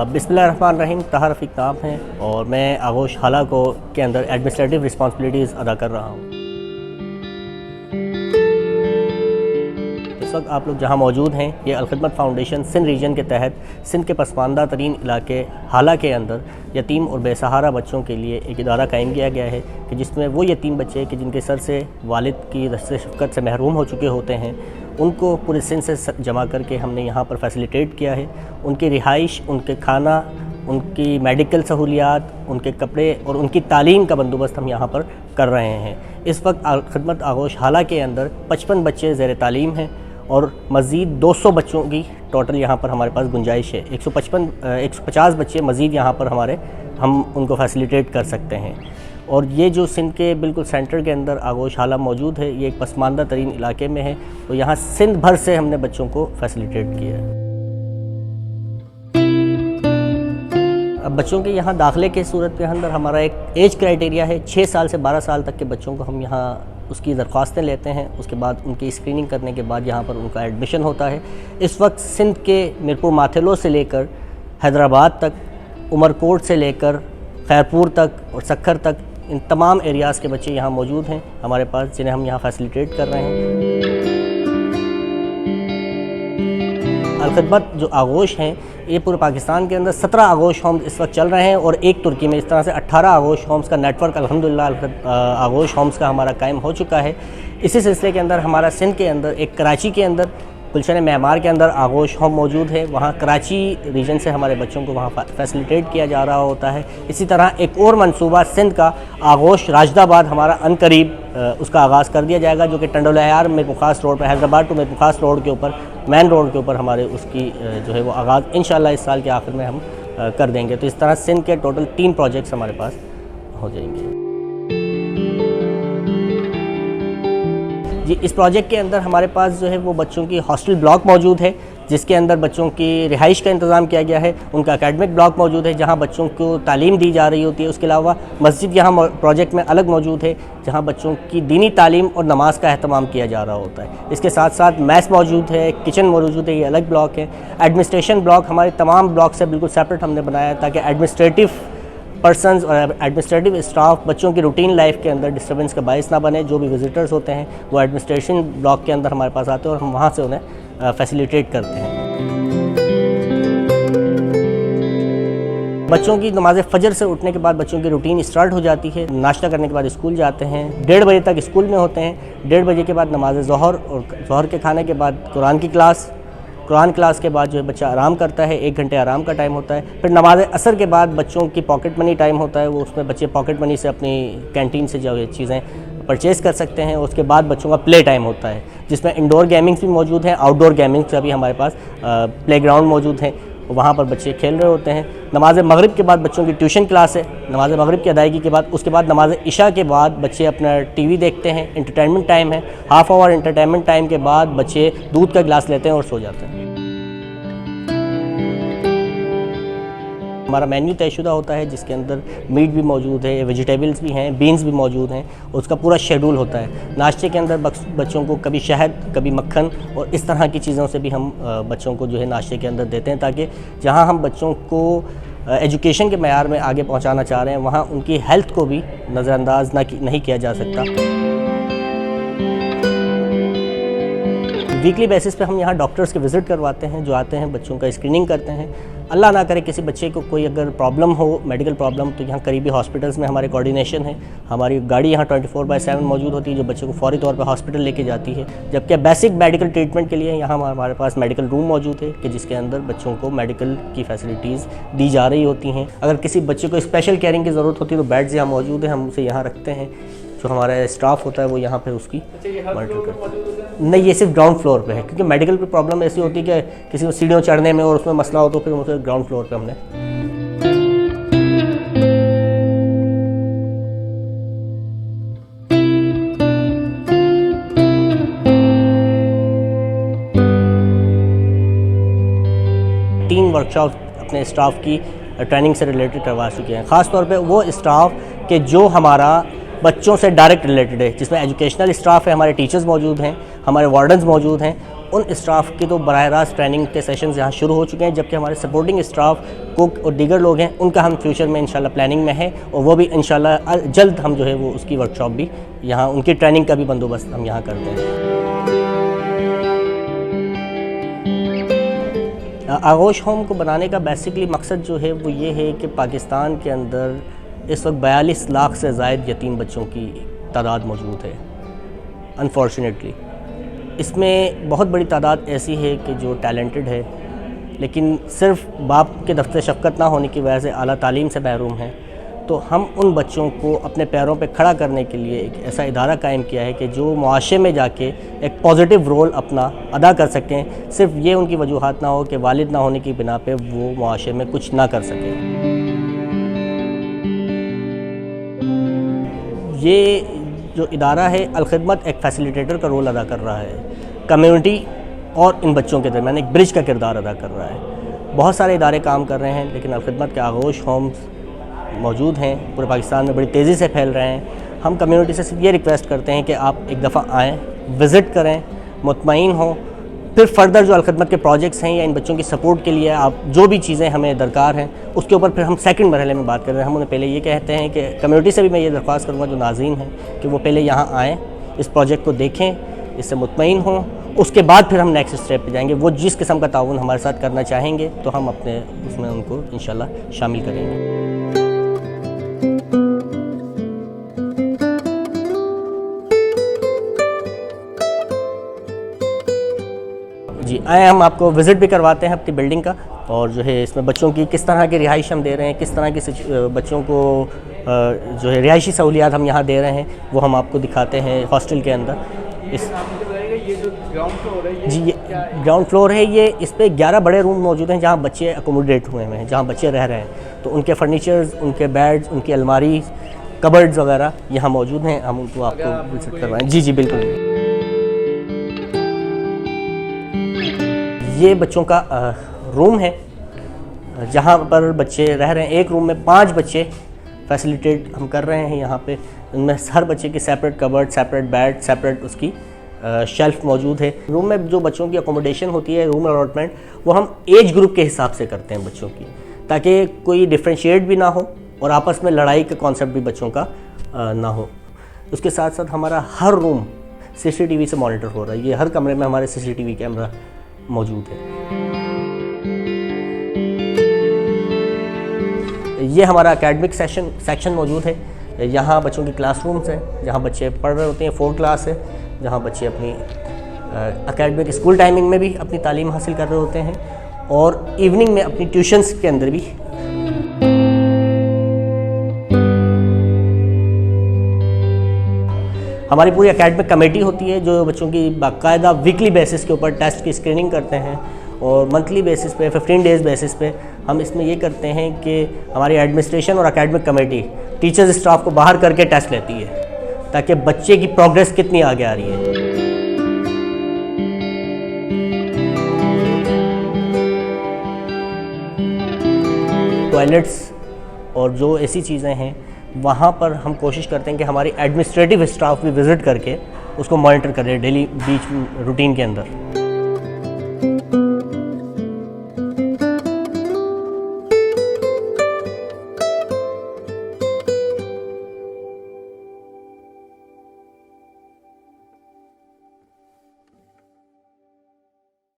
बिस्मिल्लाहिर्रहमानिर्रहीम। ताहा रफ़ीक नाम है और मैं आगोश हाला को के अंदर एडमिनिस्ट्रेटिव रिस्पॉन्सिबिलिटीज़ अदा कर रहा हूँ। इस वक्त आप लोग जहाँ मौजूद हैं ये अलखिदमत फाउंडेशन सिंध रीजन के तहत सिंध के पसमानदा तरीन इलाके हाला के अंदर यतीम और बेसहारा बच्चों के लिए एक इदारा कायम किया गया है कि जिसमें वो यतीम बच्चे कि जिनके सर से वालिद की रस्ते शफ़क़त से महरूम हो चुके होते हैं उनको पूरे सिंध से जमा करके हमने यहाँ पर फैसिलिटेट किया है। उनकी रिहाइश, उनके खाना, उनकी मेडिकल सहूलियात, उनके कपड़े और उनकी तालीम का बंदोबस्त हम यहाँ पर कर रहे हैं। इस वक्त खिदमत आगोश हाला के अंदर 55 बच्चे ज़ेर तालीम हैं और मज़ीद 200 बच्चों की टोटल यहाँ पर हमारे पास गुंजाइश है। 150 बच्चे मज़ीद यहाँ पर हम उनको फैसिलिटेट कर सकते हैं। और ये जो सिंध के बिल्कुल सेंटर के अंदर आगोश हाला मौजूद है, ये एक पसमानदा तरीन इलाके में है, तो यहाँ सिंध भर से हमने बच्चों को फैसिलिटेट किया है। अब बच्चों के यहाँ दाखिले के सूरत के अंदर हमारा एक एज क्राइटेरिया है। 6 साल से 12 साल तक के बच्चों को हम यहाँ उसकी दरख्वास्तें लेते हैं। उसके बाद उनकी स्क्रीनिंग करने के बाद यहाँ पर उनका एडमिशन होता है। इस वक्त सिंध के मीरपुर माथेलो से लेकर हैदराबाद तक, उमरकोट से लेकर खैरपुर तक और सक्खर तक, इन तमाम एरियाज़ के बच्चे यहाँ मौजूद हैं हमारे पास, जिन्हें हम यहाँ फैसिलिटेट कर रहे हैं। अलखिदमत जो आगोश हैं ये पूरे पाकिस्तान के अंदर 17 आगोश होम्स इस वक्त चल रहे हैं और एक तुर्की में। इस तरह से 18 आगोश होम्स का नेटवर्क अल्हम्दुलिल्लाह आगोश होम्स का हमारा कायम हो चुका है। इसी सिलसिले के अंदर हमारा सिंध के अंदर एक कराची के अंदर गुलशन मेमार के अंदर आगोश होम मौजूद है। वहाँ कराची रीजन से हमारे बच्चों को वहाँ फैसिलिटेट किया जा रहा होता है। इसी तरह एक और मंसूबा सिंध का आगोश राशिदाबाद हमारा अनकरीब उसका आगाज़ कर दिया जाएगा, जो कि टंडोलयार में पुखास रोड पर, हैदराबाद टू में पुखास रोड के ऊपर, मेन रोड के ऊपर हमारे उसकी जो है वो आगाज़ इंशाल्लाह इस साल के आखिर में हम कर देंगे। तो इस तरह सिंध के टोटल 3 प्रोजेक्ट्स हमारे पास हो जाएंगे। जी, इस प्रोजेक्ट के अंदर हमारे पास जो है वो बच्चों की हॉस्टल ब्लॉक मौजूद है, जिसके अंदर बच्चों की रिहाइश का इंतज़ाम किया गया है। उनका एकेडमिक ब्लॉक मौजूद है जहां बच्चों को तालीम दी जा रही होती है। उसके अलावा मस्जिद यहाँ प्रोजेक्ट में अलग मौजूद है जहां बच्चों की दीनी तालीम और नमाज का अहतमाम किया जा रहा होता है। इसके साथ साथ मैस मौजूद है, किचन मौजूद है, ये अलग ब्लॉक है। एडमिनिस्ट्रेशन ब्लॉक हमारे तमाम ब्लॉक से बिल्कुल सेपरेट हमने बनाया है ताकि एडमिनिस्ट्रेटिव पर्सनस और एडमिनिस्ट्रेटिव स्टाफ बच्चों की रूटीन लाइफ के अंदर डिस्टर्बेंस का बायस ना बने। जो भी विजिटर्स होते हैं वो एडमिनिस्ट्रेशन ब्लॉक के अंदर हमारे पास आते हैं और हम वहाँ से उन्हें फैसिलिटेट करते हैं। बच्चों की नमाज़ फ़जर से उठने के बाद बच्चों की रूटीन स्टार्ट हो जाती है। नाश्ता करने के बाद स्कूल जाते हैं, 1:30 बजे तक स्कूल में होते हैं। 1:30 बजे के बाद नमाज ज़ोहर और ज़ोहर के खाने के बाद कुरान क्लास के बाद जो है बच्चा आराम करता है, 1 घंटे आराम का टाइम होता है। फिर नमाज असर के बाद बच्चों की पॉकेट मनी टाइम होता है, वो उसमें बच्चे पॉकेट मनी से अपनी कैंटीन से जो है चीज़ें परचेज़ कर सकते हैं। उसके बाद बच्चों का प्ले टाइम होता है जिसमें इंडोर गेमिंग्स भी मौजूद हैं, आउटडोर गेमिंग्स का भी हमारे पास प्लेग्राउंड मौजूद हैं, वहाँ पर बच्चे खेल रहे होते हैं। नमाज मगरिब के बाद बच्चों की ट्यूशन क्लास है। नमाज मगरिब की अदायगी के बाद उसके बाद नमाज इशा के बाद बच्चे अपना टीवी देखते हैं, एंटरटेनमेंट टाइम है। हाफ आवर एंटरटेनमेंट टाइम के बाद बच्चे दूध का गिलास लेते हैं और सो जाते हैं। हमारा मेन्यू तयशुदा होता है जिसके अंदर मीट भी मौजूद है, वेजिटेबल्स भी हैं, बीन्स भी मौजूद हैं, उसका पूरा शेड्यूल होता है। नाश्ते के अंदर बच्चों को कभी शहद, कभी मक्खन और इस तरह की चीज़ों से भी हम बच्चों को जो है नाश्ते के अंदर देते हैं ताकि जहां हम बच्चों को एजुकेशन के मयार में आगे पहुंचाना चाह रहे हैं वहां उनकी हेल्थ को भी नज़रअंदाज नहीं किया जा सकता। वीकली बेसिस पे हम यहाँ डॉक्टर्स के विज़िट करवाते हैं, जो आते हैं बच्चों का स्क्रीनिंग करते हैं। अल्लाह ना करे किसी बच्चे को कोई अगर प्रॉब्लम हो, मेडिकल प्रॉब्लम, तो यहाँ करीबी हॉस्पिटल्स में हमारे कोऑर्डिनेशन है। हमारी गाड़ी यहाँ 24/7 मौजूद होती है जो बच्चे को फौरी तौर पर हॉस्पिटल लेके जाती है। जबकि बेसिक मेडिकल ट्रीटमेंट के लिए यहाँ हमारे पास मेडिकल रूम मौजूद है कि जिसके अंदर बच्चों को मेडिकल की फैसिलिटीज़ दी जा रही होती हैं। अगर किसी बच्चे को स्पेशल केयरिंग की ज़रूरत होती है तो बेड्स यहाँ मौजूद हैं, हम उसे यहाँ रखते हैं। जो हमारा स्टाफ होता है वो यहाँ पे उसकी मॉनिटर करता है। नहीं, ये सिर्फ ग्राउंड फ्लोर पे है क्योंकि मेडिकल की प्रॉब्लम ऐसी होती है कि किसी को सीढ़ियों चढ़ने में और उसमें मसला हो तो फिर उसे ग्राउंड फ्लोर पे हमने टीम वर्कशॉप अपने स्टाफ की ट्रेनिंग से रिलेटेड करवा चुके हैं। ख़ास तौर पे वो स्टाफ के जो हमारा बच्चों से डायरेक्ट रिलेटेड है, जिसमें एजुकेशनल स्टाफ है, हमारे टीचर्स मौजूद हैं, हमारे वार्डन्स मौजूद हैं उन स्टाफ की तो बराह रास्त ट्रेनिंग के सेशंस यहाँ शुरू हो चुके हैं, जबकि हमारे सपोर्टिंग स्टाफ, कुक और दीगर लोग हैं, उनका हम फ्यूचर में इंशाल्लाह प्लानिंग में है और वो भी इंशाल्लाह जल्द हम जो है वो उसकी वर्कशॉप भी यहाँ, उनकी ट्रेनिंग का भी बंदोबस्त हम यहाँ करते हैं। आगोश होम को बनाने का बेसिकली मकसद जो है वो ये है कि पाकिस्तान के अंदर इस वक्त 42 लाख से ज़ायद यतीम बच्चों की तादाद मौजूद है। अनफॉर्चुनेटली इसमें बहुत बड़ी तादाद ऐसी है कि जो टैलेंटेड है, लेकिन सिर्फ बाप के दफ्तर शफ़क़त ना होने की वजह से आला तालीम से महरूम है। तो हम उन बच्चों को अपने पैरों पे खड़ा करने के लिए एक ऐसा इदारा कायम किया है कि जो मुआशरे में जाके एक पॉजिटिव रोल अपना अदा कर सकें। सिर्फ ये उनकी वजूहात ना हो कि वालिद ना होने की बिना पे वो मुआशरे में कुछ ना कर सकें। ये जो इदारा है अल-खिदमत एक फैसिलिटेटर का रोल अदा कर रहा है, कम्युनिटी और इन बच्चों के दरमियान एक ब्रिज का किरदार अदा कर रहा है। बहुत सारे इदारे काम कर रहे हैं, लेकिन अल-खिदमत के आगोश होम्स मौजूद हैं, पूरे पाकिस्तान में बड़ी तेज़ी से फैल रहे हैं। हम कम्युनिटी से सिर्फ ये रिक्वेस्ट करते हैं कि आप एक दफ़ा आएँ, विज़िट करें, मुतमईन हों, फिर फर्दर जो अल-खिदमत के प्रोजेक्ट्स हैं या इन बच्चों की सपोर्ट के लिए आप जो भी चीज़ें हमें दरकार हैं उसके ऊपर फिर हम सेकंड मरहले में बात कर रहे हैं। हम उन्हें पहले ये कहते हैं कि कम्युनिटी से भी मैं ये दरख्वास्त करूँगा जो नाज़रीन हैं कि वो पहले यहाँ आएँ, इस प्रोजेक्ट को देखें, इससे मुतमईन हों, उसके बाद फिर हम नेक्स्ट स्टेप पे जाएंगे। वो जिस किस्म का ताउन हमारे साथ करना चाहेंगे तो हम अपने उसमें उनको इंशाल्लाह शामिल करेंगे। जी आए, हम आपको विज़िट भी करवाते हैं अपनी बिल्डिंग का, और जो है इसमें बच्चों की किस तरह की रिहाइश हम दे रहे हैं, किस तरह की बच्चों को जो है रिहायशी सहूलियात हम यहाँ दे रहे हैं वो हम आपको दिखाते हैं हॉस्टल के अंदर। इस ये जो ग्राउंड फ्लोर है, जी ये ग्राउंड फ्लोर है, ये इस पर 11 बड़े रूम मौजूद हैं जहाँ बच्चे अकोमोडेट हुए हैं, जहाँ बच्चे रह रहे हैं। तो उनके फर्नीचर्स, उनके बेड्स, उनकी अलमारी, कबर्ड्स वगैरह यहाँ मौजूद हैं। हम उनको आपको विजिट करवाएं। जी जी बिल्कुल। ये बच्चों का रूम है जहाँ पर बच्चे रह रहे हैं। एक रूम में 5 बच्चे फैसिलिटेट हम कर रहे हैं यहाँ पे। उनमें हर बच्चे की separate cupboard, separate bed, separate उसकी शेल्फ मौजूद है। रूम में जो बच्चों की अकोमोडेशन होती है, रूम अलॉटमेंट, वो हम एज ग्रुप के हिसाब से करते हैं बच्चों की, ताकि कोई डिफ्रेंशिएट भी ना हो और आपस में लड़ाई का कॉन्सेप्ट भी बच्चों का ना हो। उसके साथ साथ हमारा हर रूम CCTV से मॉनिटर हो रहा है। ये हर कमरे में हमारे CCTV कैमरा मौजूद है। ये हमारा एकेडमिक सेक्शन मौजूद है। यहाँ बच्चों की क्लासरूम्स हैं जहाँ बच्चे पढ़ रहे होते हैं। 4 क्लास है जहाँ बच्चे अपनी एकेडमिक स्कूल टाइमिंग में भी अपनी तालीम हासिल कर रहे होते हैं, और इवनिंग में अपनी ट्यूशन्स के अंदर भी। हमारी पूरी एकेडमिक कमेटी होती है जो बच्चों की बाकायदा वीकली बेसिस के ऊपर टेस्ट की स्क्रीनिंग करते हैं, और मंथली बेसिस पे 15 डेज़ बेसिस पे हम इसमें ये करते हैं कि हमारी एडमिनिस्ट्रेशन और एकेडमिक कमेटी टीचर्स स्टाफ को बाहर करके टेस्ट लेती है ताकि बच्चे की प्रोग्रेस कितनी आगे आ रही है। टॉयलेट्स और जो ऐसी चीज़ें हैं वहाँ पर हम कोशिश करते हैं कि हमारी एडमिनिस्ट्रेटिव स्टाफ भी विज़िट करके उसको मॉनिटर करें डेली बीच रूटीन के अंदर।